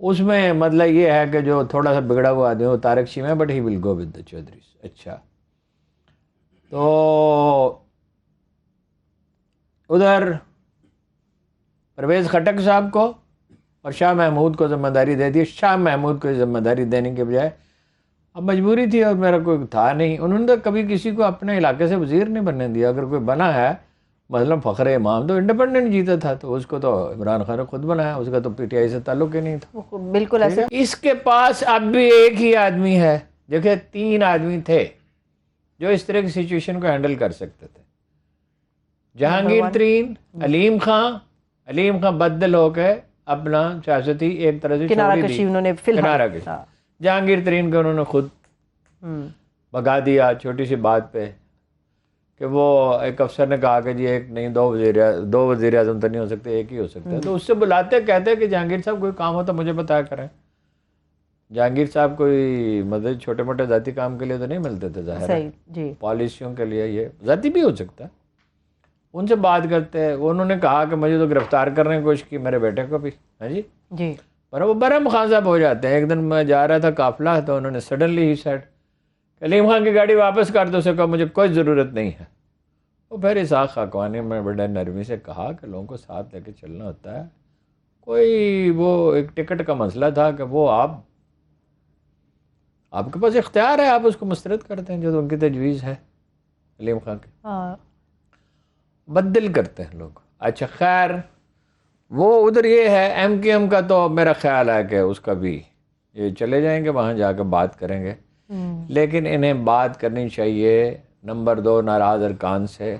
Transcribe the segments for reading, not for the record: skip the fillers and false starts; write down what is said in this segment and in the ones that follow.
اس میں مطلب یہ ہے کہ جو تھوڑا سا بگڑا ہوا آدمی وہ طارق چیمہ ہے، but he will go with the chaudhrys. اچھا، تو ادھر پرویز خٹک صاحب کو اور شاہ محمود کو ذمہ داری دے دی. شاہ محمود کو ذمہ داری دینے کے بجائے اب مجبوری تھی اور میرا کوئی تھا نہیں. انہوں نے تو کبھی کسی کو اپنے علاقے سے وزیر نہیں بننے دیا. اگر کوئی بنا ہے مثلا فخر امام تو انڈیپینڈنٹ جیتا تھا، تو اس کو تو عمران خان نے خود بنایا، اس کا تو پی ٹی آئی سے تعلق ہی نہیں تھا. بالکل ایسے. اس کے پاس اب بھی ایک ہی آدمی ہے. دیکھیں 3 آدمی تھے جو اس طرح کی سچویشن کو ہینڈل کر سکتے تھے. جہانگیر ترین، علیم خان بدل ہو کے اپنا سیاستی ایک طرح سے کنارہ کشی انہوں نے کنارہ کشی. جہانگیر ترین کو انہوں نے خود بگا دیا چھوٹی سی بات پہ کہ وہ ایک افسر نے کہا کہ جی ایک نہیں دو وزیر اعظم تو نہیں ہو سکتے، ایک ہی ہو سکتا ہے. تو اس سے بلاتے کہتے کہ جہانگیر صاحب کوئی کام ہو تو مجھے بتایا کریں. جہانگیر صاحب کوئی مطلب چھوٹے موٹے ذاتی کام کے لیے تو نہیں ملتے تھے، ظاہر ہے پالیسیوں کے لیے یہ ذاتی بھی ہو سکتا ہے. ان سے بات کرتے ہیں. انہوں نے کہا کہ مجھے تو گرفتار کرنے کی کوشش کی، میرے بیٹے کو بھی. ہاں جی، پر وہ برہم خان صاحب ہو جاتے ہیں. ایک دن میں جا رہا تھا قافلہ، تو انہوں نے سڈنلی ہی سیٹ علیم خان کی گاڑی واپس کر دو. اسے کہا مجھے کوئی ضرورت نہیں ہے. وہ پھر اسحاق خاقانی میں بڑے نرمی سے کہا کہ لوگوں کو ساتھ لے کے چلنا ہوتا ہے. کوئی وہ ایک ٹکٹ کا مسئلہ تھا کہ وہ آپ کے پاس اختیار ہے، آپ اس کو مسترد کرتے ہیں جو تو ان کی تجویز ہے علیم خان کے. بدل کرتے ہیں لوگ. اچھا خیر، وہ ادھر یہ ہے ایم کیو ایم کا، تو میرا خیال ہے کہ اس کا بھی یہ چلے جائیں گے وہاں جا کے بات کریں گے. لیکن انہیں بات کرنی چاہیے نمبر 2 ناراض ارکان سے،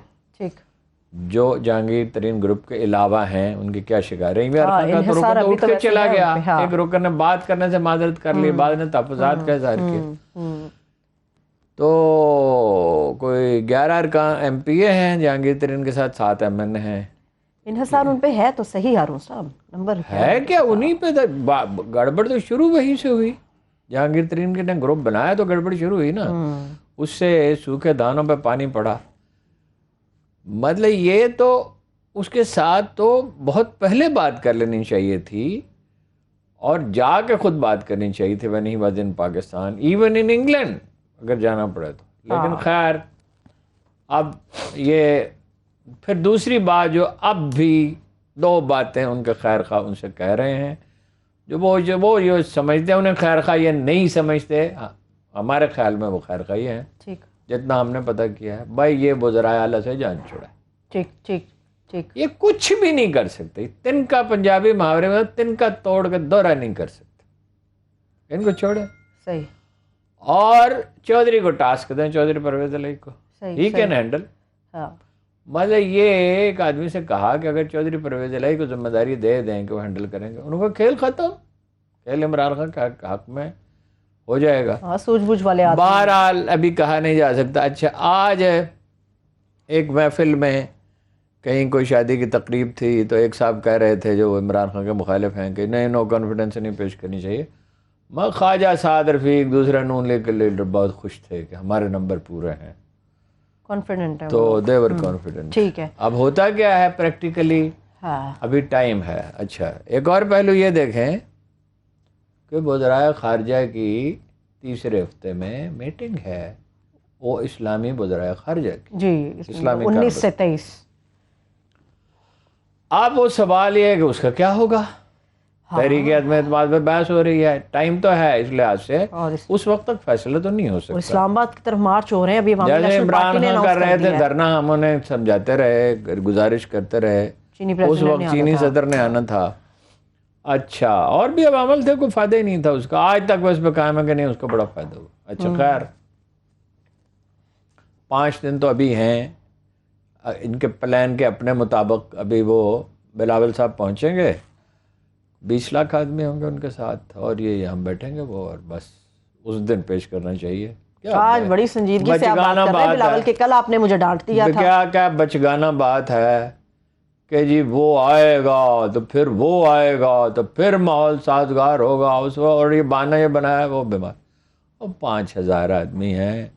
جو جہانگیر ترین گروپ کے علاوہ ہیں. ان کی کیا شکایت رہی؟ رکن کا تو رکن تو اٹھ کے چلا گیا. ایک رکن نے بات کرنے سے معذرت کر لی، بعد نے تحفظات کا اظہار کیا. تو کوئی 11 ارکان ایم پی اے ہیں جہانگیر ترین کے ساتھ 7 ایم این اے ہیں. انحصار ان پہ ہے تو صحیح ہارون صاحب، نمبر ہے کیا انہی پہ گڑبڑ تو شروع وہیں سے ہوئی. جہانگیر ترین کے نے گروپ بنایا تو گڑبڑ شروع ہوئی نا. اس سے سوکھے دانوں پہ پانی پڑا. مطلب یہ تو اس کے ساتھ تو بہت پہلے بات کر لینی چاہیے تھی اور جا کے خود بات کرنی چاہیے تھی. when he was in Pakistan, even in England اگر جانا پڑے تو. لیکن خیر اب یہ پھر دوسری بات جو اب بھی 2 باتیں ان کے خیر خواہ ان سے کہہ رہے ہیں، جو وہ یہ سمجھتے ہیں انہیں خیر خواہ یہ نہیں سمجھتے. ہمارے خیال میں وہ خیر خواہ ہیں جتنا ہم نے پتہ کیا ہے. بھائی یہ وزرائے اعلیٰ سے جان چھوڑا ہے. یہ کچھ بھی نہیں کر سکتے. تن کا پنجابی محاورے میں تن کا توڑ کے دورہ نہیں کر سکتے. ان کو چھوڑے صحیح. اور چودھری کو ٹاسک دیں، چودھری پرویز علیہ کو، ہی کین ہینڈل. مطلب یہ ایک آدمی سے کہا کہ اگر چودھری پرویز علیہ کو ذمہ داری دے دیں کہ وہ ہینڈل کریں گے، ان کو کھیل ختم. کھیل عمران خان کے حق میں ہو جائے گا. سوجھ بوجھ والے آدمی. بہرحال ابھی کہا نہیں جا سکتا. اچھا آج ایک محفل میں کہیں کوئی شادی کی تقریب تھی تو ایک صاحب کہہ رہے تھے جو عمران خان کے مخالف ہیں کہ نہیں نو کانفیڈنس نہیں پیش کرنی چاہیے. میں خواجہ سعد رفیق دوسرا نون لیگ کے لیڈر بہت خوش تھے کہ ہمارے نمبر پورے ہیں، کانفیڈنٹ ہے تو دے ور کانفیڈنٹ. ٹھیک ہے. اب ہوتا کیا ہے پریکٹیکلی ابھی ٹائم ہے. اچھا ایک اور پہلو یہ دیکھیں کہ وزرائے خارجہ کی تیسرے ہفتے میں میٹنگ ہے، وہ اسلامی وزرائے خارجہ کی جی، اسلامی 19 سے 23. اب وہ سوال یہ ہے کہ اس کا کیا ہوگا. تحریک عدم اعتماد پہ بحث ہو رہی ہے. ٹائم تو ہے اس لحاظ سے، اس وقت تک فیصلہ تو نہیں ہو سکتا. اسلام آباد کی طرف مارچ ہو رہے ہیں ابھی. جیسے عمران خان کر رہے تھے دھرنا، ہم انہیں سمجھاتے رہے، گزارش کرتے رہے. اس وقت چینی صدر نے آنا تھا. اچھا اور بھی عوامل تھے، کوئی فائدہ ہی نہیں تھا اس کا. آج تک وہ اس پہ قائم ہے کہ نہیں اس کو بڑا فائدہ ہوا. اچھا خیر 5 دن تو ابھی ہیں ان کے پلان کے اپنے مطابق. ابھی وہ بلاول صاحب پہنچیں گے، 20 لاکھ آدمی ہوں گے ان کے ساتھ، اور یہ یہاں بیٹھیں گے وہ، اور بس اس دن پیش کرنا چاہیے. آج بڑی سنجیدگی سے آپ بات کر رہے ہیں بلاول کے. کل آپ نے مجھے ڈانٹ دیا تھا. کیا بچگانا بات ہے کہ جی وہ آئے گا تو پھر وہ آئے گا تو پھر ماحول سازگار ہوگا اس وقت، اور یہ بہانہ یہ بنایا وہ بیمار. اور 5000 آدمی ہیں.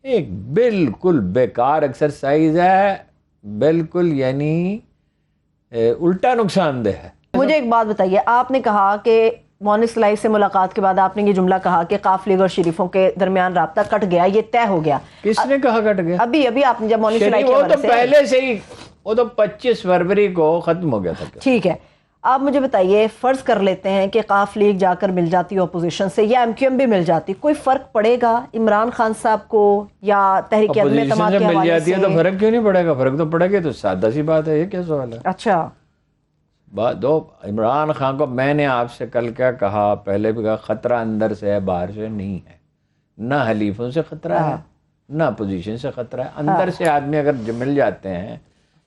ایک بالکل بیکار ایکسرسائز ہے، بالکل یعنی الٹا نقصان دہ ہے. مجھے ایک بات بتائیے، آپ نے کہا کہ مونس لائی سے ملاقات کے بعد آپ نے یہ جملہ کہا کہ قاف لیگ اور شریفوں کے درمیان رابطہ کٹ گیا, یہ طے ہو گیا. کس نے کہا کٹ گیا؟ ابھی آپ نے جب مونس لائی وہ تو پہلے سے ہی, وہ تو 25 فروری کو ختم ہو گیا تھا. ٹھیک ہے, آپ مجھے بتائیے, فرض کر لیتے ہیں کہ قاف لیگ جا کر مل جاتی اپوزیشن سے یا MQM بھی مل جاتی, کوئی فرق پڑے گا عمران خان صاحب کو یا تحریک عدم اعتماد کے حوالے سے؟ مل جاتی ہے تو فرق کیوں نہیں پڑے گا؟ فرق تو پڑے گا, تو سادہ سی بات ہے, یہ کیا سوال ہے؟ اچھا عمران خان کو میں نے آپ سے کل کیا کہا, پہلے بھی کہا, خطرہ اندر سے ہے, باہر سے نہیں ہے. نہ حلیفوں سے خطرہ ہے, نہ اپوزیشن سے خطرہ ہے. اندر سے آدمی اگر مل جاتے ہیں,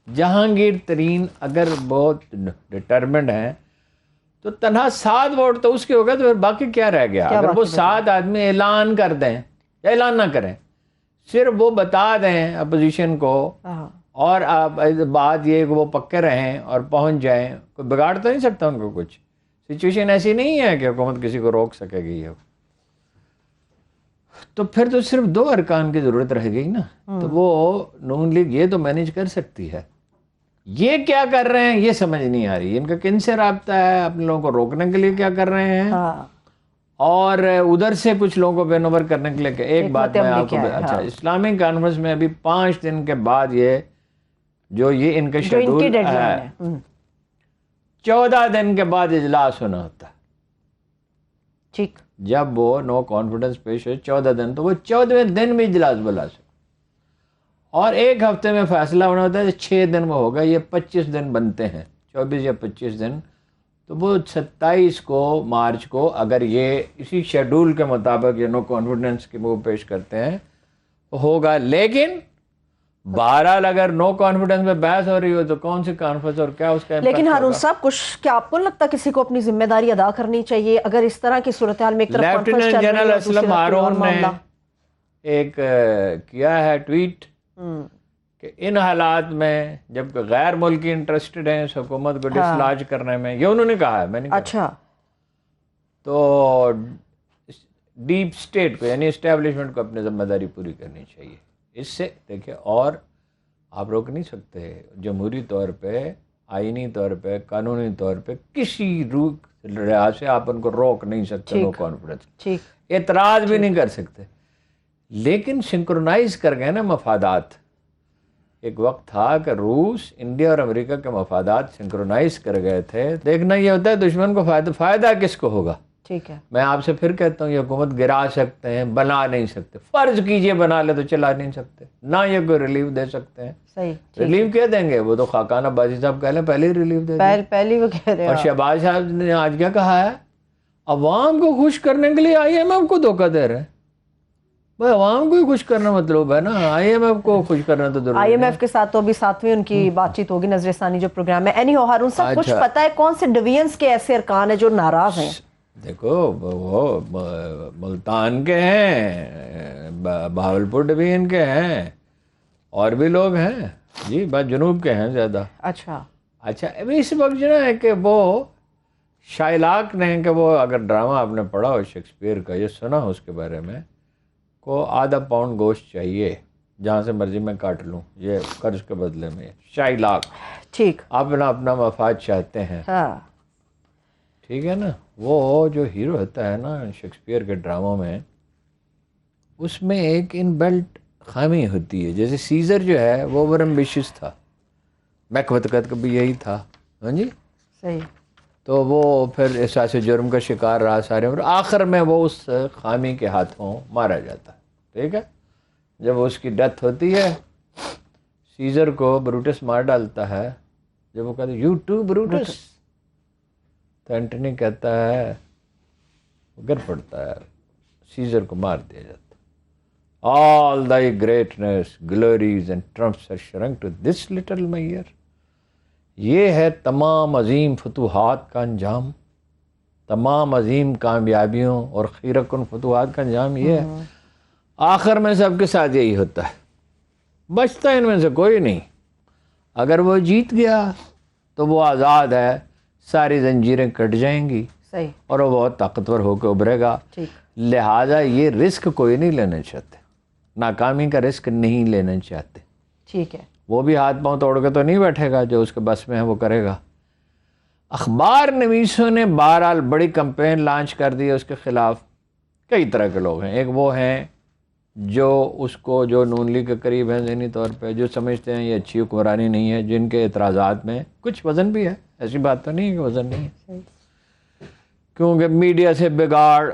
جہانگیر ترین اگر بہت ڈٹرمنڈ ہیں, تو تنہا 7 ووٹ تو اس کے ہوگا, تو پھر باقی کیا رہ گیا؟ اگر وہ 7 آدمی اعلان کر دیں یا اعلان نہ کریں, صرف وہ بتا دیں اپوزیشن کو, اور بات یہ کہ وہ پکے رہیں اور پہنچ جائیں, کوئی بگاڑ تو نہیں سکتا ان کو کچھ. سچویشن ایسی نہیں ہے کہ حکومت کسی کو روک سکے گی. تو پھر تو صرف 2 ارکان کی ضرورت رہ گئی نا, تو وہ نون لیگ یہ تو مینیج کر سکتی ہے. یہ کیا کر رہے ہیں یہ سمجھ نہیں آ رہی, ان کا کن سے رابطہ ہے, اپنے لوگوں کو روکنے کے لیے کیا کر رہے ہیں, اور ادھر سے کچھ لوگوں کو بے نمبر کرنے کے لیے. ایک بات میں آپ کو, اچھا, اسلامک کانفرنس میں ابھی 5 دن کے بعد یہ جو یہ ان کا شیڈول ہے, 14 دن کے بعد اجلاس ہونا ہوتا ہے. ٹھیک, جب وہ نو کانفیڈنس پیش ہو 14 دن, تو وہ 14ویں دن میں اجلاس بلا سکتے, اور 1 ہفتے میں فیصلہ ہونا ہوتا ہے. 6 دن میں ہوگا, یہ 25 دن بنتے ہیں, 24 یا 25 دن. تو وہ 27 کو مارچ کو اگر یہ اسی شیڈول کے مطابق یہ نو کانفیڈنس کی موو پیش کرتے ہیں ہوگا. لیکن بہرحال اگر نو کانفیڈنس میں بحث ہو رہی ہو تو کون سی کانفرنس اور کیا اس کا. لیکن ہارون صاحب, کچھ کیا آپ کو لگتا کسی کو اپنی ذمہ داری ادا کرنی چاہیے اگر اس طرح کی صورتحال میں ایک طرف کانفرنس چل رہی ہے؟ لیفٹیننٹ جنرل اسلم ہارون نے ایک کیا ہے ٹویٹ کہ ان حالات میں جب کہ غیر ملکی انٹرسٹڈ ہیں اس حکومت کو ڈسلاج کرنے میں, یہ انہوں نے کہا ہے, میں نے کہا. اچھا, تو ڈیپ اسٹیٹ کو یعنی اسٹیبلشمنٹ کو اپنی ذمہ داری پوری کرنی چاہیے. اس سے دیکھیں, اور آپ روک نہیں سکتے جمہوری طور پہ, آئینی طور پہ, قانونی طور پہ, کسی لحاظ سے آپ ان کو روک نہیں سکتے نو کانفیڈنس, اعتراض بھی نہیں کر سکتے. لیکن سنکرونائز کر گئے نا مفادات. ایک وقت تھا کہ روس, انڈیا اور امریکہ کے مفادات سنکرونائز کر گئے تھے. دیکھنا یہ ہوتا ہے دشمن کو فائدہ کس کو ہوگا. ٹھیک ہے, میں آپ سے پھر کہتا ہوں, یہ حکومت گرا سکتے ہیں, بنا نہیں سکتے. فرض کیجئے بنا لے تو چلا نہیں سکتے, نہ یہ کوئی ریلیف دے سکتے ہیں. صحیح, ریلیف کیا دیں گے؟ وہ تو خاقان عباسی صاحب کہہ لیں پہلے ہی ریلیف دے دیں. پہلی وہ کہہ رہے ہیں. اور شہباز صاحب نے آج کیا کہا ہے, عوام کو خوش کرنے کے لیے IMF کو دھوکہ دے رہے ہیں. بھائی عوام کو ہی خوش کرنا مطلب ہے نا, IMF کو خوش کرنا تو ضروری ہے. IMF کے ساتھ تو ابھی 7ویں ان کی بات چیت ہوگی, نظر ثانی جو پروگرام ہے. اینی ہو ہارون صاحب, کچھ پتہ ہے کون سے ڈویژنز کے ایسے ارکان ہیں جو ناراض ہیں؟ دیکھو, وہ ملتان کے ہیں, بہاولپور ڈویژن کے ہیں, اور بھی لوگ ہیں جی, بس جنوب کے ہیں زیادہ. اچھا, ابھی اس وقت جو ہے کہ وہ شائلاک نے, کہ وہ اگر ڈرامہ آپ نے پڑھا ہو شیکسپیئر کا, یہ سنا ہو اس کے بارے میں, کو ½ پاؤنڈ گوشت چاہیے, جہاں سے مرضی میں کاٹ لوں, یہ قرض کے بدلے میں. شائلاک ٹھیک, اپنا مفاد چاہتے ہیں. ٹھیک ہے نا. وہ جو ہیرو ہوتا ہے نا شیکسپیئر کے ڈراموں میں, اس میں ایک ان بیلٹ خامی ہوتی ہے. جیسے سیزر جو ہے وہ اوور ایمبیشس تھا, میکبتھ کا بھی یہی تھا. ہاں جی, صحیح. تو وہ پھر احساس جرم کا شکار رہا سارے, اور آخر میں وہ اس خامی کے ہاتھوں مارا جاتا ہے. ٹھیک ہے, جب اس کی ڈیتھ ہوتی ہے, سیزر کو بروٹس مار ڈالتا ہے. جب وہ کہتے ہیں یو ٹو بروٹس, تو اینٹنی کہتا ہے, گر پڑتا ہے, سیزر کو مار دیا جاتا. All thy greatness, glories and trumps are shrunk to this little measure. یہ ہے تمام عظیم فتوحات کا انجام, تمام عظیم کامیابیوں اور خیرہ کن فتوحات کا انجام یہ ہے. آخر میں سب کے ساتھ یہی ہوتا ہے, بچتا ہے ان میں سے کوئی نہیں. اگر وہ جیت گیا تو وہ آزاد ہے, ساری زنجیریں کٹ جائیں گی, صحیح, اور وہ بہت طاقتور ہو کے ابھرے گا. لہٰذا یہ رسک کوئی نہیں لینا چاہتے, ناکامی کا رسک نہیں لینا چاہتے. ٹھیک ہے, وہ بھی ہاتھ پاؤں توڑ کے تو نہیں بیٹھے گا, جو اس کے بس میں ہے وہ کرے گا. اخبار نویسوں نے بہرحال بڑی کمپین لانچ کر دی ہے اس کے خلاف. کئی طرح کے لوگ ہیں. ایک وہ ہیں جو اس کو جو نون لیگ کے قریب ہیں ذہنی طور پہ, جو سمجھتے ہیں یہ اچھی حکمرانی نہیں ہے, جن کے اعتراضات میں کچھ وزن بھی ہے, ایسی بات تو نہیں ہے کہ وزن نہیں ہے, کیونکہ میڈیا سے بگاڑ.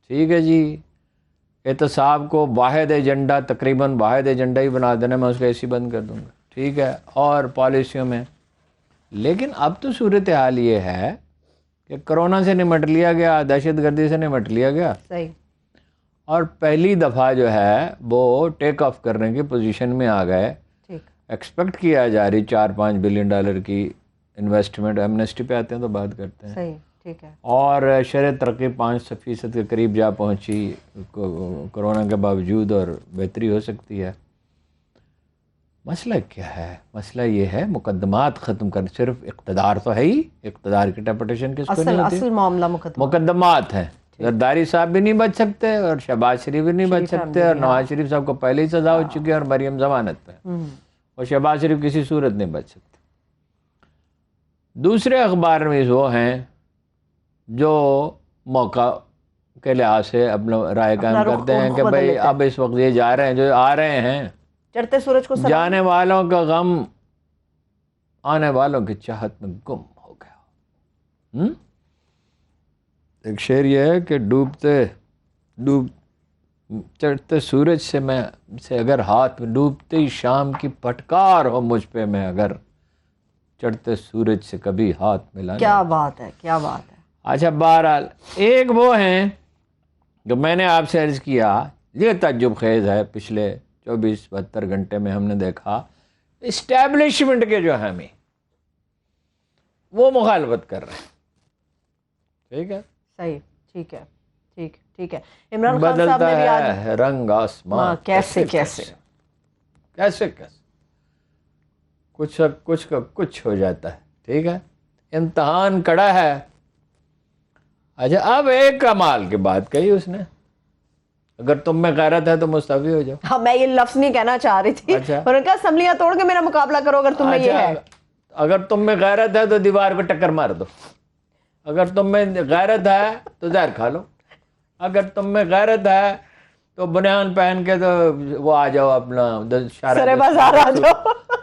ٹھیک ہے جی, احتساب کو واحد ایجنڈا, تقریباً واحد ایجنڈا ہی بنا دینا, میں اس کو ایسی بند کر دوں گا. ٹھیک ہے, اور پالیسیوں میں. لیکن اب تو صورتحال یہ ہے کہ کرونا سے نمٹ لیا گیا, دہشت گردی سے نمٹ لیا گیا, صحیح, اور پہلی دفعہ جو ہے وہ ٹیک آف کرنے کی پوزیشن میں آ گئے. ایکسپیکٹ کیا جا رہی $4-5 بلین کی انویسٹمنٹ. ایمنسٹی پہ آتے ہیں تو بات کرتے ہیں. صحیح, ٹھیک ہے. اور شرح ترقی 5% کے قریب جا پہنچی کرونا کے باوجود, اور بہتری ہو سکتی ہے. مسئلہ کیا ہے؟ مسئلہ یہ ہے مقدمات ختم کر, صرف اقتدار تو ہے ہی, اقتدار کی ٹیپوٹیشن کس کو نہیں ہوتی, اصل معاملہ مقدمات ہیں. زرداری صاحب بھی نہیں بچ سکتے, اور شہباز شریف بھی نہیں بچ سکتے, اور نواز شریف صاحب کو پہلے ہی سزا ہو چکی ہے, اور مریم ضمانت پہ, اور شہباز شریف کسی صورت نہیں بچ سکتے. دوسرے اخبار میں وہ ہیں جو موقع کے لحاظ سے اپنا رائے قائم کرتے ہیں کہ بھئی اب اس وقت یہ جا رہے ہیں, جو آ رہے ہیں, چڑھتے سورج کو جانے والوں کا غم آنے والوں کی چاہت میں گم ہو گیا. ایک شعر یہ ہے کہ چڑھتے سورج سے اگر ہاتھ میں, ڈوبتے شام کی پھٹکار ہو مجھ پہ, میں اگر چڑھتے سورج سے کبھی ہاتھ ملا. کیا بات ہے, کیا بات ہے. اچھا, بہرحال ایک وہ ہیں جو میں نے آپ سے عرض کیا, یہ تعجب خیز ہے, پچھلے 24-72 گھنٹے میں ہم نے دیکھا اسٹیبلشمنٹ کے جو حامی وہ مخالفت کر رہے ہیں. ٹھیک ہے, صحیح, ٹھیک ہے, ٹھیک ہے. عمران خان صاحب نے بھی بدلتا ہے رنگ آسمان, کیسے کچھ ہو جاتا ہے. ٹھیک ہے, امتحان کڑا ہے. اچھا, اب ایک کمال کی بات کہی اس نے, اگر تم میں غیرت ہے تو مستعفی ہو جاؤ. ہاں, میں یہ لفظ نہیں کہنا چاہ رہی تھی. اچھا, اور ان کا اسمبلیاں توڑ کے میرا مقابلہ کرو اگر تم میں یہ ہے. اگر تم میں غیرت ہے تو دیوار کو ٹکر مار دو, اگر تم میں غیرت ہے تو زہر کھا لو, اگر تم میں غیرت ہے تو بنیان پہن کے تو وہ آ جاؤ اپنا سرے بازار آ جاؤ.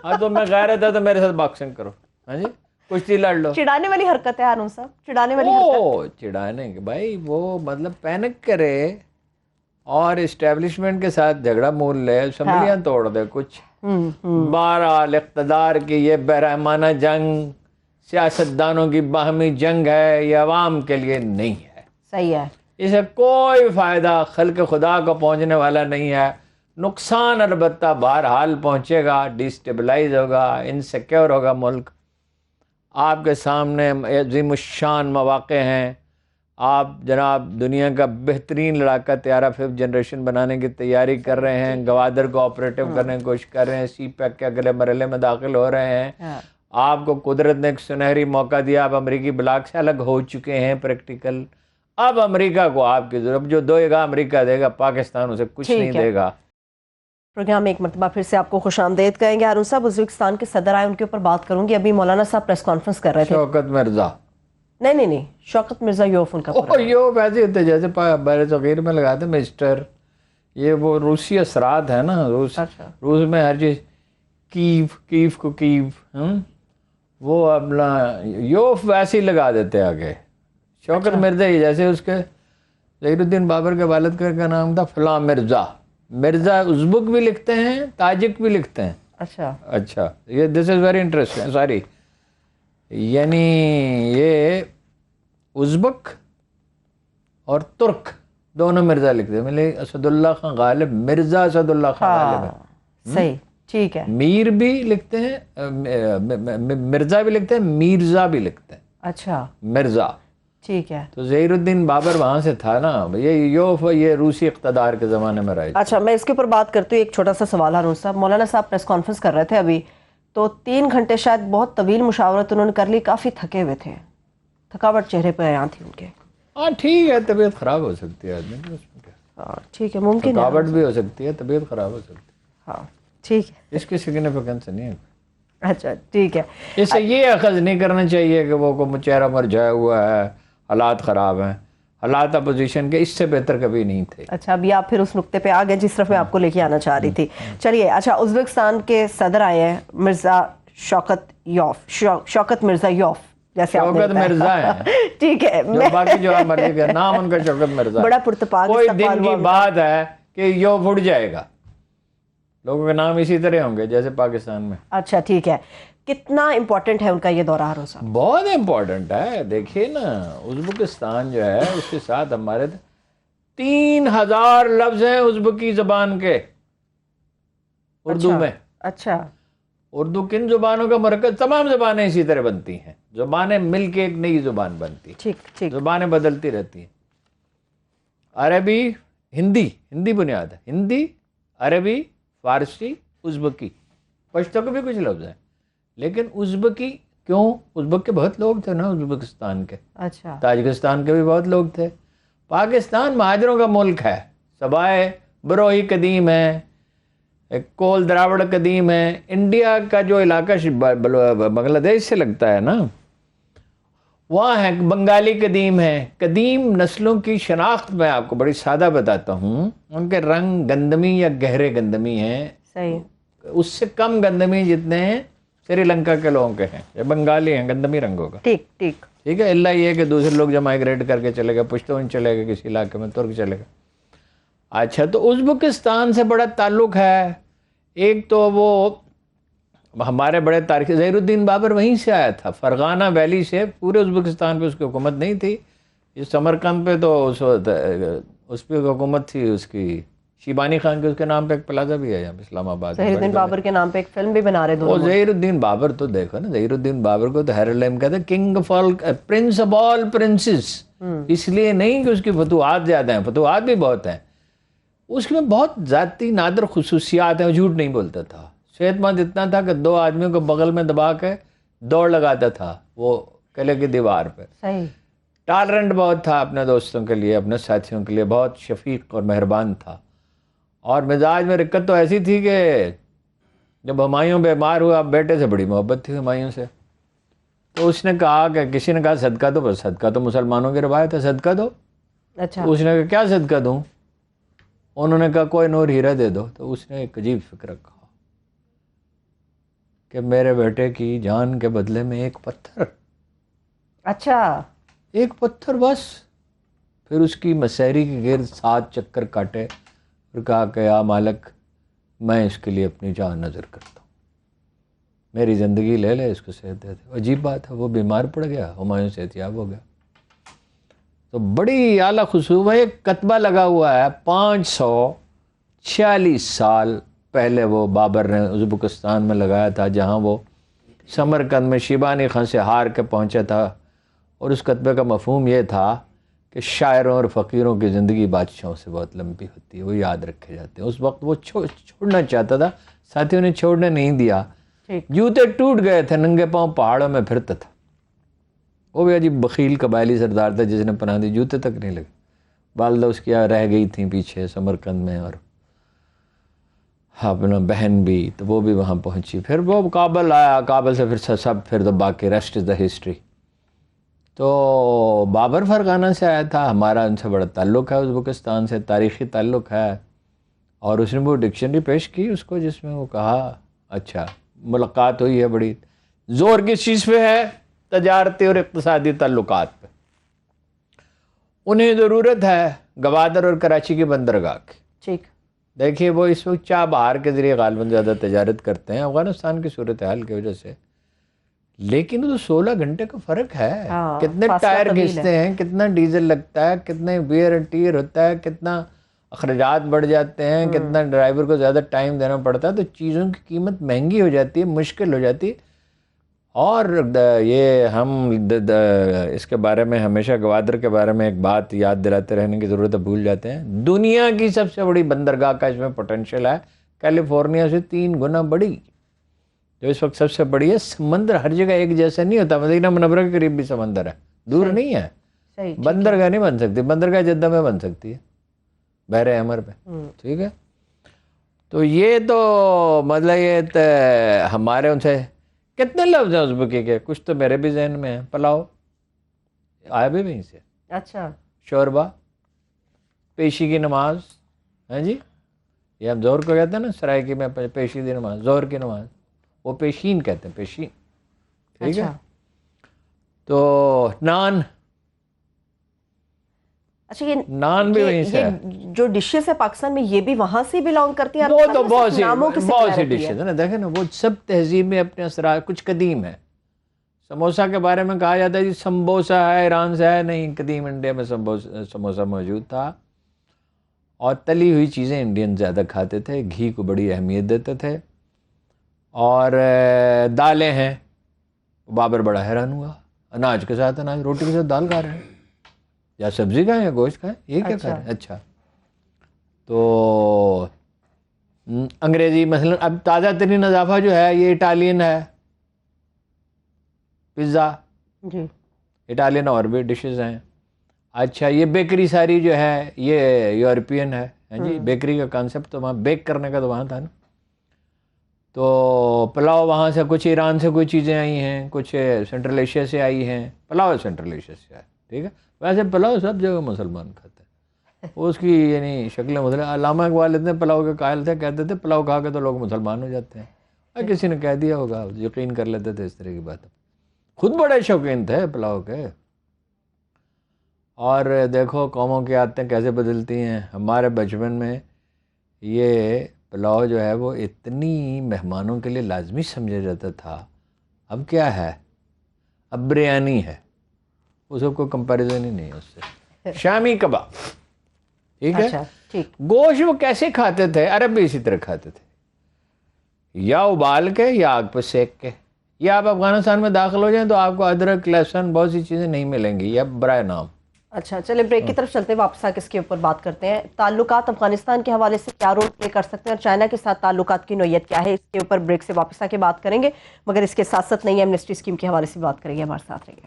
ہاں, تم میں غیرت ہے تو میرے ساتھ باکسنگ کرو. ہاں جی, کشتی لڑ لو. چڑھانے والی حرکت ہے ہارون صاحب, چڑھانے والی حرکت. چڑھانے کے بھائی وہ مطلب پینک کرے اور اسٹیبلشمنٹ کے ساتھ جھگڑا مول لے, اسمبلیاں توڑ دے کچھ. بہرحال اقتدار کی یہ بےرحمانہ جنگ سیاستدانوں کی باہمی جنگ ہے, یہ عوام کے لیے نہیں ہے. صحیح ہے, اسے کوئی فائدہ خلق خدا کو پہنچنے والا نہیں ہے. نقصان البتہ بہرحال پہنچے گا, ڈیسٹیبلائز ہوگا, انسیکیور ہوگا ملک. آپ کے سامنے عظیم الشان مواقع ہیں. آپ جناب دنیا کا بہترین لڑاکا طیارہ 5th جنریشن بنانے کی تیاری کر رہے ہیں, گوادر کو آپریٹو کرنے کی کوشش کر رہے ہیں, سی پیک کے اگلے مرحلے میں داخل ہو رہے ہیں. آپ کو قدرت نے ایک سنہری موقع دیا, آپ امریکی بلاک سے الگ ہو چکے ہیں پریکٹیکل. اب امریکہ کو آپ کی ضرورت, جو دے گا امریکہ دے گا, پاکستان اسے کچھ نہیں دے گا. پروگرام میں ایک مرتبہ پھر سے آپ کو خوش آمدید کہیں گے. ہارون صاحب, ازبکستان کے صدر آئے, ان کے اوپر بات کروں گی. ابھی مولانا صاحب پریس کانفرنس کر رہے تھے. شوکت مرزا, نہیں, شوکت مرزا یوف ان کا. یوف ایسے ہوتے جیسے بر صغیر میں لگاتے مسٹر. یہ وہ روسی اثرات ہے نا, روس میں ہر چیز کیف کو کیف, وہ اپنا یوف ویسے ہی لگا دیتے آگے. شوکت مرزا ہی, جیسے اس کے ظہیر الدین بابر کے والد کا نام تھا فلاں مرزا. مرزا ازبک بھی لکھتے ہیں, تاجک بھی لکھتے ہیں. اچھا, یہ دس از ویری انٹرسٹنگ. سوری, یعنی یہ ازبک اور ترک دونوں مرزا لکھتے ہیں. ملے اسد اللہ خان غالب, مرزا اسد اللہ خان غالب ہے. صحیح, ٹھیک ہے. میر بھی لکھتے ہیں, مرزا بھی لکھتے ہیں, میرزا بھی لکھتے ہیں. اچھا, مرزا, ٹھیک ہے. تو ظہیر الدین بابر وہاں سے تھا نا. یہ روسی اقتدار کے زمانے میں رہا. اچھا, میں اس کے اوپر بات کرتی ہوں. ایک چھوٹا سا سوال ہارون صاحب, مولانا صاحب پریس کانفرنس کر رہے تھے ابھی, تو 3 گھنٹے شاید بہت طویل مشاورت انہوں نے کر لی, کافی تھکے ہوئے تھے, تھکاوٹ چہرے پہ عیاں تھی ان کے. ہاں ٹھیک ہے, طبیعت خراب ہو سکتی ہے آدمی کی, اس میں کیا. ہاں ٹھیک ہے, ممکن ہے. تھکاوٹ بھی ہو سکتی ہے, طبیعت خراب ہو سکتی ہے. ہاں ٹھیک ہے, اس کی سگنیفیکنس نہیں ہے. اچھا ٹھیک ہے. اس سے یہ اخذ نہیں کرنا چاہیے کہ وہ چہرہ مرجھایا ہوا ہے, حالات خراب ہیں. حالات اپوزیشن کے اس سے بہتر کبھی نہیں تھے. اچھا ابھی آپ پھر اس نقطے پہ آ گئے جس طرف میں آپ کو لے کے آنا چاہ رہی تھی. چلیے اچھا, ازبکستان کے صدر آئے ہیں مرزا شوکت مرزا یوف, جیسے شوکت مرزا ہیں, ٹھیک ہے, باقی جو مرضی کا نام ان کا شوکت مرزا. بڑا پرتپاک کوئی دن کی بات ہے کہ یوف اٹھ جائے گا, لوگوں کے نام اسی طرح ہوں گے جیسے پاکستان میں. اچھا ٹھیک ہے, کتنا امپورٹنٹ ہے ان کا یہ دورہ روزہ؟ بہت امپورٹنٹ ہے. دیکھیے نا, ازبکستان جو ہے اس کے ساتھ ہمارے 3000 لفظ ہیں ازبکی زبان کے اردو میں. اچھا, اردو کن زبانوں کا مرکز؟ تمام زبانیں اسی طرح بنتی ہیں, زبانیں مل کے ایک نئی زبان بنتی ہیں. ٹھیک, زبانیں بدلتی رہتی ہیں. عربی, ہندی بنیاد ہے, ہندی, عربی, فارسی, ازبکی. پشتو کے بھی کچھ لفظ ہیں لیکن ازبکی کیوں؟ ازبک کے بہت لوگ تھے نا ازبکستان کے. اچھا, تاجکستان کے بھی بہت لوگ تھے. پاکستان مہاجروں کا ملک ہے. سوائے بروئی قدیم ہے, کول دراوڑ قدیم ہے. انڈیا کا جو علاقہ بنگلہ دیش سے لگتا ہے نا, وہاں ہے بنگالی قدیم ہے. قدیم نسلوں کی شناخت میں آپ کو بڑی سادہ بتاتا ہوں. ان کے رنگ گندمی یا گہرے گندمی ہیں, صحیح, اس سے کم گندمی جتنے ہیں سری لنکا کے لوگوں کے ہیں. یہ بنگالی ہیں گندمی رنگوں کا. ٹھیک ہے. اللہ یہ کہ دوسرے لوگ جب مائگریٹ کر کے چلے گئے, پشتون چلے گئے کسی علاقے میں, ترک چلے گئے. اچھا, تو ازبکستان سے بڑا تعلق ہے. ایک تو وہ ہمارے بڑے تاریخ, ظہیر الدین بابر وہیں سے آیا تھا, فرغانہ ویلی سے. پورے ازبکستان پہ اس کی حکومت نہیں تھی. اس سمرقند پہ تو اس پہ حکومت تھی اس کی شیبانی خان کے. اس کے نام پہ ایک پلازا بھی ہے یہاں اسلام آباد. ظہیر الدین بابر کے نام پہ ایک فلم بھی بنا رہے دونوں. ظہیر الدین بابر تو دیکھو نا, ظہیر الدین بابر کو تو ہیرلیم کہتے ہیں, king of all, prince of all princes. اس لیے نہیں کہ اس کی فتوحات زیادہ ہیں, فتوحات بھی بہت ہیں. اس میں بہت ذاتی نادر خصوصیات ہیں. وہ جھوٹ نہیں بولتا تھا. صحت مند اتنا تھا کہ 2 آدمیوں کو بغل میں دبا کے دوڑ لگاتا تھا وہ قلعے کی دیوار پہ. صحیح. ٹالرنٹ بہت تھا اپنے دوستوں کے لیے, اپنے ساتھیوں کے لیے بہت شفیق اور مہربان تھا. اور مزاج میں رکت تو ایسی تھی کہ جب ہمایوں بیمار ہوا, بیٹے سے بڑی محبت تھی ہمایوں سے, تو اس نے کہا کہ کسی نے کہا صدقہ دو. بس صدقہ تو مسلمانوں کی روایت ہے, صدقہ دو. اچھا, اس نے کہا کیا صدقہ دوں؟ انہوں نے کہا کوئی نور ہیرا دے دو. تو اس نے ایک عجیب فکر رکھا کہ میرے بیٹے کی جان کے بدلے میں ایک پتھر. اچھا, ایک پتھر بس. پھر اس کی مسحری کے گرد 7 چکر کاٹے اور کہا کہ یا مالک, میں اس کے لیے اپنی جان نظر کرتا ہوں, میری زندگی لے لے, اس کو صحت دے دے. عجیب بات ہے, وہ بیمار پڑ گیا, ہمایوں صحت یاب ہو گیا. تو بڑی اعلیٰ خصوصیت ہے. ایک کتبہ لگا ہوا ہے 546 سال پہلے وہ بابر نے ازبکستان میں لگایا تھا, جہاں وہ سمرقند میں شیبانی خان سے ہار کے پہنچا تھا. اور اس کتبے کا مفہوم یہ تھا کہ شاعروں اور فقیروں کی زندگی بادشاہوں سے بہت لمبی ہوتی ہے, وہ یاد رکھے جاتے ہیں. اس وقت وہ چھوڑنا چاہتا تھا, ساتھیوں نے چھوڑنے نہیں دیا. جوتے ٹوٹ گئے تھے, ننگے پاؤں پہاڑوں میں پھرتا تھا. وہ بھی عجیب بخیل قبائلی سردار تھا جس نے پناہ دی, جوتے تک نہیں لگے. والدہ اس کی رہ گئی تھیں پیچھے سمرقند میں, اور اپنا بہن بھی, تو وہ بھی وہاں پہنچی. پھر وہ کابل آیا, کابل سے پھر تو باقی ریسٹ از دا ہسٹری. تو بابر فرغانہ سے آیا تھا, ہمارا ان سے بڑا تعلق ہے ازبکستان سے, تاریخی تعلق ہے. اور اس نے وہ ڈکشنری پیش کی اس کو, جس میں وہ کہا اچھا ملاقات ہوئی ہے, بڑی زور کس چیز پہ ہے؟ تجارتی اور اقتصادی تعلقات پہ. انہیں ضرورت ہے گوادر اور کراچی کی بندرگاہ کی. ٹھیک. دیکھیے وہ اس وقت چابہار کے ذریعے غالباً زیادہ تجارت کرتے ہیں افغانستان کی صورتحال کی وجہ سے, لیکن تو 16 گھنٹے کا فرق ہے. کتنے ٹائر گھستے ہیں, کتنا ڈیزل لگتا ہے, کتنے ویئر اینڈ ٹیئر ہوتا ہے, کتنا اخراجات بڑھ جاتے ہیں, کتنا ڈرائیور کو زیادہ ٹائم دینا پڑتا ہے. تو چیزوں کی قیمت مہنگی ہو جاتی ہے, مشکل ہو جاتی ہے. اور یہ ہم اس کے بارے میں ہمیشہ گوادر کے بارے میں ایک بات یاد دلاتے رہنے کی ضرورت ہے, بھول جاتے ہیں. دنیا کی سب سے بڑی بندرگاہ کا اس میں پوٹینشیل ہے, کیلیفورنیا سے 3 گنا بڑی, جو اس وقت سب سے بڑی ہے. سمندر ہر جگہ ایک جیسا نہیں ہوتا. مدینہ منورہ کے قریب بھی سمندر ہے, دور نہیں ہے. بندرگاہ نہیں بن سکتی, بندرگاہ جدہ میں بن سکتی ہے, بحر احمر پہ. ٹھیک ہے. تو یہ تو مطلب یہ ہمارے ان سے کتنے لفظ ہیں ازبکی کے؟ کچھ تو میرے بھی ذہن میں ہیں. پلاؤ آیا بھی وہیں سے. اچھا. شوربہ، پیشی کی نماز، ہاں جی، یہ ہم زہر کو کہتے ہیں نا سرائکی میں پیشی دی نماز، زہر کی نماز، وہ پیشین کہتے ہیں، پیشین. ٹھیک ہے. تو نان. اچھا یہ نان بھی وہیں سے ہے. جو ڈشز ہے پاکستان میں یہ بھی وہاں سے بلانگ کرتی ہیں؟ وہ تو بہت سی ڈشز ہیں نا، دیکھیں نا وہ سب تہذیب میں اپنے اثرات. کچھ قدیم ہے. سموسا کے بارے میں کہا جاتا ہے جی سمبوسا ہے ایران سے ہے، نہیں، قدیم انڈیا میں سموسا موجود تھا. اور تلی ہوئی چیزیں انڈین زیادہ کھاتے تھے، گھی کو بڑی اہمیت دیتے تھے. اور دالیں ہیں، بابر بڑا حیران ہوا، اناج کے ساتھ اناج، روٹی کے ساتھ دال کھا رہے ہیں، یا سبزی کھائیں یا گوشت کھائیں، یہ کیا کھا رہے ہیں. اچھا. تو انگریزی مثلا اب تازہ ترین اضافہ جو ہے یہ اٹالین ہے، پیزا جی، اٹالین اور بھی ڈشز ہیں. اچھا یہ بیکری ساری جو ہے یہ یورپین ہے. ہاں جی، بیکری کا کانسیپٹ تو وہاں بیک کرنے کا تو وہاں تھا نا. تو پلاؤ وہاں سے کچھ ایران سے کوئی چیزیں آئی ہیں، کچھ سینٹرل ایشیا سے آئی ہیں. پلاؤ سینٹرل ایشیا سے آئے. ٹھیک ہے. ویسے پلاؤ سب جگہ مسلمان کھاتے ہیں، اس کی یعنی شکلیں مختلف. علامہ اقبال اتنے پلاؤ کے قائل تھے، کہتے تھے پلاؤ کھا کے تو لوگ مسلمان ہو جاتے ہیں. اور کسی نے کہہ دیا ہوگا، یقین کر لیتے تھے اس طرح کی بات. خود بڑے شوقین تھے پلاؤ کے. اور دیکھو قوموں کی عادتیں کیسے بدلتی ہیں. ہمارے بچپن میں یہ پلاؤ جو ہے وہ اتنی مہمانوں کے لیے لازمی سمجھا جاتا تھا. اب کیا ہے؟ اب بریانی ہے، اس کو کوئی کمپیریزن ہی نہیں ہے اس سے. شامی کباب، ٹھیک ہے. گوشت وہ کیسے کھاتے تھے؟ عرب بھی اسی طرح کھاتے تھے، یا ابال کے یا آگ پہ سیک کے. یا آپ افغانستان میں داخل ہو جائیں تو آپ کو ادرک، لہسن، بہت سی چیزیں نہیں ملیں گی، یا برائے نام. اچھا چلے بریک کی طرف چلتے ہیں، واپس آ کے اس کے اوپر بات کرتے ہیں. تعلقات افغانستان کے حوالے سے کیا رول پلے کر سکتے ہیں اور چائنا کے ساتھ تعلقات کی نوعیت کیا ہے، اس کے اوپر بریک سے واپس آ کے بات کریں گے. مگر اس کے ساتھ ساتھ نئی ایمنسٹی اسکیم کے حوالے سے بات کریں گے. ہمارے ساتھ رہیے.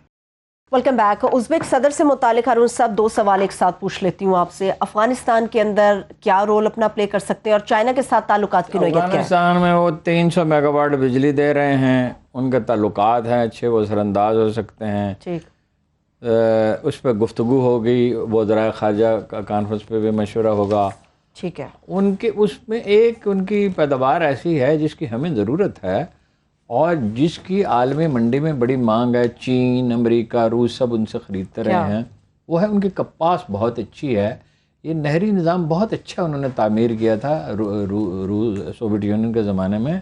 Welcome back. ازبیک صدر سے متعلق ہارون صاحب دو سوال ایک ساتھ پوچھ لیتی ہوں آپ سے. افغانستان کے اندر کیا رول اپنا پلے کر سکتے ہیں اور چائنا کے ساتھ تعلقات کی نوعیت کیا ہے؟ افغانستان میں وہ 300 میگا واٹ بجلی دے رہے ہیں، ان کے تعلقات ہیں اچھے، وہ اثر انداز ہو سکتے ہیں. ٹھیک. اس پہ گفتگو ہوگی، وزراء خارجہ کا کانفرنس پہ بھی مشورہ ہوگا. ٹھیک ہے. ان کے اس میں ایک ان کی پیداوار ایسی ہے جس کی ہمیں ضرورت ہے اور جس کی عالمی منڈی میں بڑی مانگ ہے. چین، امریکہ، روس سب ان سے خریدتے رہے ہیں. وہ ہے ان کی کپاس بہت اچھی ہے. یہ نہری نظام بہت اچھا انہوں نے تعمیر کیا تھا سوویت یونین کے زمانے میں.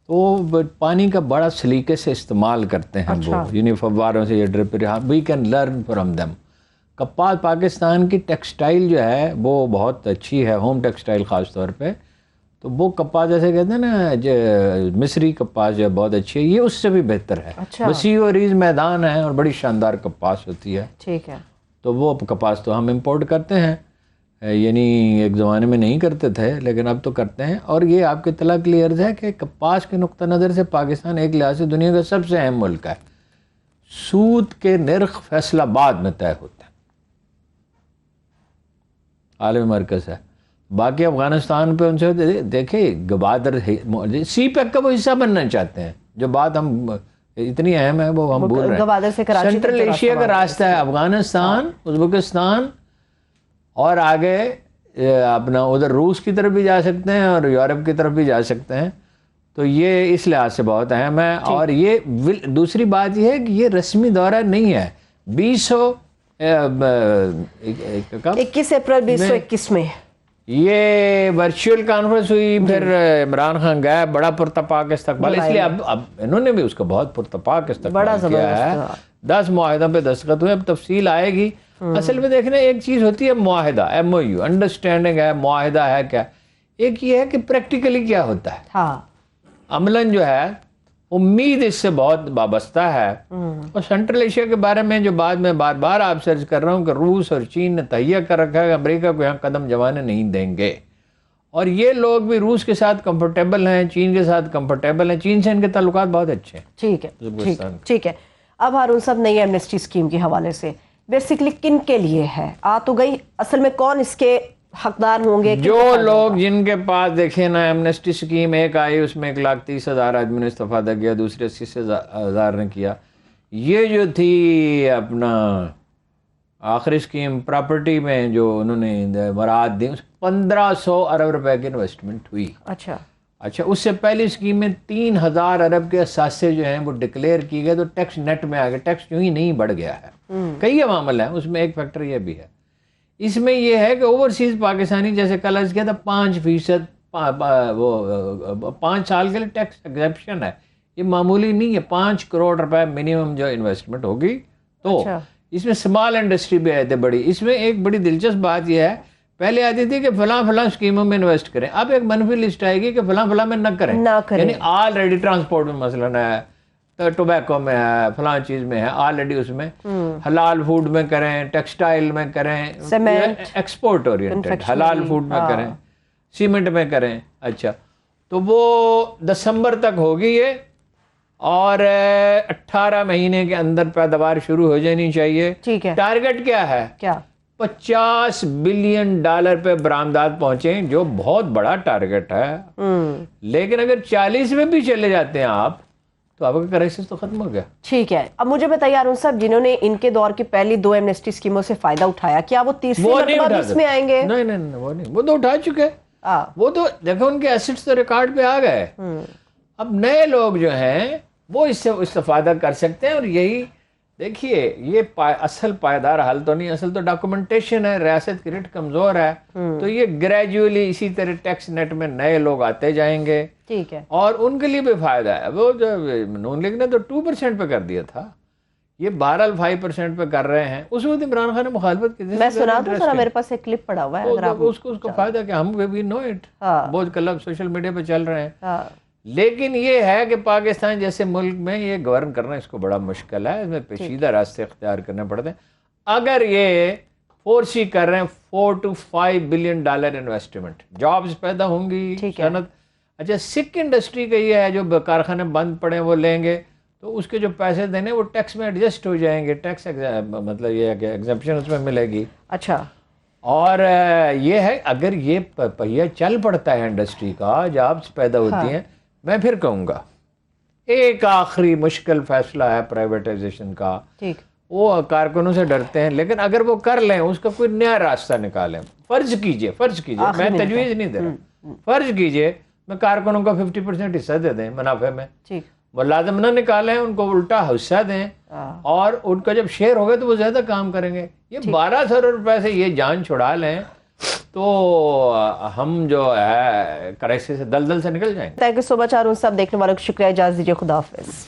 تو پانی کا بڑا سلیقے سے استعمال کرتے ہیں وہ، یعنی فواروں سے یہ drip. We can learn from them. کپاس پاکستان کی ٹیکسٹائل جو ہے وہ بہت اچھی ہے، ہوم ٹیکسٹائل خاص طور پہ. تو وہ کپاس جیسے کہتے ہیں نا مصری کپاس جو ہے بہت اچھی ہے، یہ اس سے بھی بہتر ہے. وسیع و عریض میدان ہے اور بڑی شاندار کپاس ہوتی ہے. ٹھیک ہے. تو وہ کپاس تو ہم امپورٹ کرتے ہیں، یعنی ایک زمانے میں نہیں کرتے تھے لیکن اب تو کرتے ہیں. اور یہ آپ کی اطلاع کے لیے عرض ہے کہ کپاس کے نقطہ نظر سے پاکستان ایک لحاظ سے دنیا کا سب سے اہم ملک ہے. سود کے نرخ فیصل آباد میں طے ہوتے ہیں، عالمی مرکز ہے. باقی افغانستان پہ ان سے دیکھیں گوادر سی پیک کا وہ حصہ بننا چاہتے ہیں. جو بات ہم اتنی اہم ہے وہ ہم بول رہے ہیں. سینٹرل ایشیا کا راستہ ہے افغانستان، ازبکستان، اور آگے اپنا ادھر روس کی طرف بھی جا سکتے ہیں اور یورپ کی طرف بھی جا سکتے ہیں. تو یہ اس لحاظ سے بہت اہم ہے. اور یہ دوسری بات یہ ہے کہ یہ رسمی دورہ نہیں ہے. 21 اپریل 2021 میں یہ ورچوئل کانفرنس ہوئی. پھر عمران خان گئے، بڑا پرتپاک استقبال. اس لیے اب انہوں نے بھی اس کا بہت پرتپاک استقبال کیا ہے. 10 معاہدوں پہ دستخط ہوئے. اب تفصیل آئے گی. اصل میں دیکھنا ایک چیز ہوتی ہے معاہدہ، MOU، انڈرسٹینڈنگ ہے، معاہدہ ہے کیا. ایک یہ ہے کہ پریکٹیکلی کیا ہوتا ہے. عملاً جو ہے امید اس سے بہت وابستہ ہے. اور سینٹرل ایشیا کے بارے میں جو بعد میں بار بار آپ سرچ کر رہا ہوں کہ روس اور چین نے تہیہ کر رکھا ہے کہ امریکہ کو یہاں قدم جمانے نہیں دیں گے. اور یہ لوگ بھی روس کے ساتھ کمفرٹیبل ہیں، چین کے ساتھ کمفرٹیبل ہیں. چین سے ان کے تعلقات بہت اچھے ہیں. ٹھیک ہے. اب ہارون صاحب نئی ایمنسٹی اسکیم کے حوالے سے بیسیکلی کن کے لیے ہے؟ آ تو گئی، اصل میں کون اس کے حقدار ہوں گے. جو لوگ جن کے پاس دیکھیں نا ایمنسٹی اسکیم ایک آئی اس میں 1,30,000 آدمی نے استفادہ کیا, دوسرے 80,000 نے کیا. یہ جو تھی اپنا آخری اسکیم پراپرٹی میں جو انہوں نے مراد دی, 1,500 ارب روپے کی انویسٹمنٹ ہوئی. اچھا اس سے پہلی اسکیم میں 3,000 ارب کے اثاثے جو ہیں وہ ڈکلیئر کی گئے, تو ٹیکس نیٹ میں آ گیا, ٹیکس یوں ہی نہیں بڑھ گیا ہے. کئی عوامل ہیں اس میں, ایک فیکٹر یہ بھی ہے. اس میں یہ ہے کہ اوورسیز پاکستانی جیسے کل عرض کیا تھا 5% وہ 5 سال کے لیے ٹیکس ایگزیپشن ہے. یہ معمولی نہیں ہے, 5 کروڑ روپے منیمم جو انویسٹمنٹ ہوگی. تو اس میں اسمال انڈسٹری بھی آئے تھے بڑی. اس میں ایک بڑی دلچسپ بات یہ ہے, پہلے آتی تھی کہ فلاں اسکیموں میں انویسٹ کریں, اب ایک منفی لسٹ آئے گی کہ فلاں میں نہ کریں. یعنی آلریڈی ٹرانسپورٹ میں مثلاً ہے, ٹوبیکو میں ہے, فلاں چیز میں ہے آلریڈی, اس میں حلال فوڈ میں کریں, ٹیکسٹائل میں کریں, ایکسپورٹ اورینٹڈ حلال فوڈ میں کریں, سیمنٹ میں کریں. اچھا تو وہ دسمبر تک ہوگی یہ, اور 18 مہینے کے اندر پیداوار شروع ہو جانی چاہیے. ٹارگٹ کیا ہے؟ 50 بلین ڈالر پہ برآمدات پہنچیں, جو بہت بڑا ٹارگٹ ہے. لیکن اگر 40 میں بھی چلے جاتے ہیں آپ تو آپ کا کرائسس تو ختم ہو گیا. ٹھیک ہے, اب مجھے بتائیے ارون صاحب, جنہوں نے ان کے دور کی پہلی 2 ایمنسٹی اسکیموں سے فائدہ اٹھایا, کیا وہ تیسری مرتبہ بھی اس میں آئیں گے؟ نہیں, وہ نہیں, وہ تو اٹھا چکے. وہ تو دیکھو ان کے ایسٹس تو ریکارڈ پہ آ گئے. اب نئے لوگ جو ہیں وہ اس سے استفادہ کر سکتے ہیں. اور یہی دیکھیے, یہ اصل پائیدار حل تو نہیں, اصل تو ڈاکومنٹیشن ہے. ریاست کی رٹ کمزور ہے, تو یہ گریجولی اسی طرح ٹیکس نیٹ میں نئے لوگ آتے جائیں گے. ٹھیک ہے, اور ان کے لیے بھی فائدہ ہے. وہ جو نون لیگ نے تو 2% پہ کر دیا تھا, یہ بہرحال 5% پہ کر رہے ہیں. اس وقت عمران خان نے مخالفت کی. میں سنا دوں ذرا, میرے پاس ایک کلپ پڑا ہوا ہے, اس کو فائدہ کہ ہم وی نو اٹ, بہت کلب سوشل میڈیا پہ چل رہے ہیں. لیکن یہ ہے کہ پاکستان جیسے ملک میں یہ گورن کرنا اس کو بڑا مشکل ہے, اس میں پیچیدہ راستے اختیار کرنے پڑتے ہیں. اگر یہ فورسی کر رہے ہیں 4 to 5 billion dollar investment, jobs پیدا ہوں گی, صنعت. اچھا سکھ انڈسٹری کا یہ ہے, جو کارخانے بند پڑے وہ لیں گے, تو اس کے جو پیسے دینے وہ ٹیکس میں ایڈجسٹ ہو جائیں گے. ٹیکس مطلب یہ ہے کہ ایگزمپشن اس میں ملے گی. اچھا, اور یہ ہے اگر یہ پہیہ چل پڑتا ہے انڈسٹری کا, جابز پیدا ہوتی ہیں. میں پھر کہوں گا ایک آخری مشکل فیصلہ ہے پرائیویٹائزیشن کا. وہ کارکنوں سے ڈرتے ہیں, لیکن اگر وہ کر لیں, اس کا کوئی نیا راستہ نکالیں. فرض کیجئے میں تجویز نہیں دے رہا, فرض کیجئے میں کارکنوں کو 50% حصہ دے دیں منافع میں, ملازم نہ نکالیں, ان کو الٹا حصہ دیں, اور ان کا جب شیئر ہوگا تو وہ زیادہ کام کریں گے. یہ 1200 روپے سے یہ جان چھڑا لیں تو ہم جو ہے کرائسس سے دلدل سے نکل جائیں گے. تھینک یو سو مچ ارون صاحب. دیکھنے والوں کو شکریہ, اجازت دیجیے, خدا حافظ.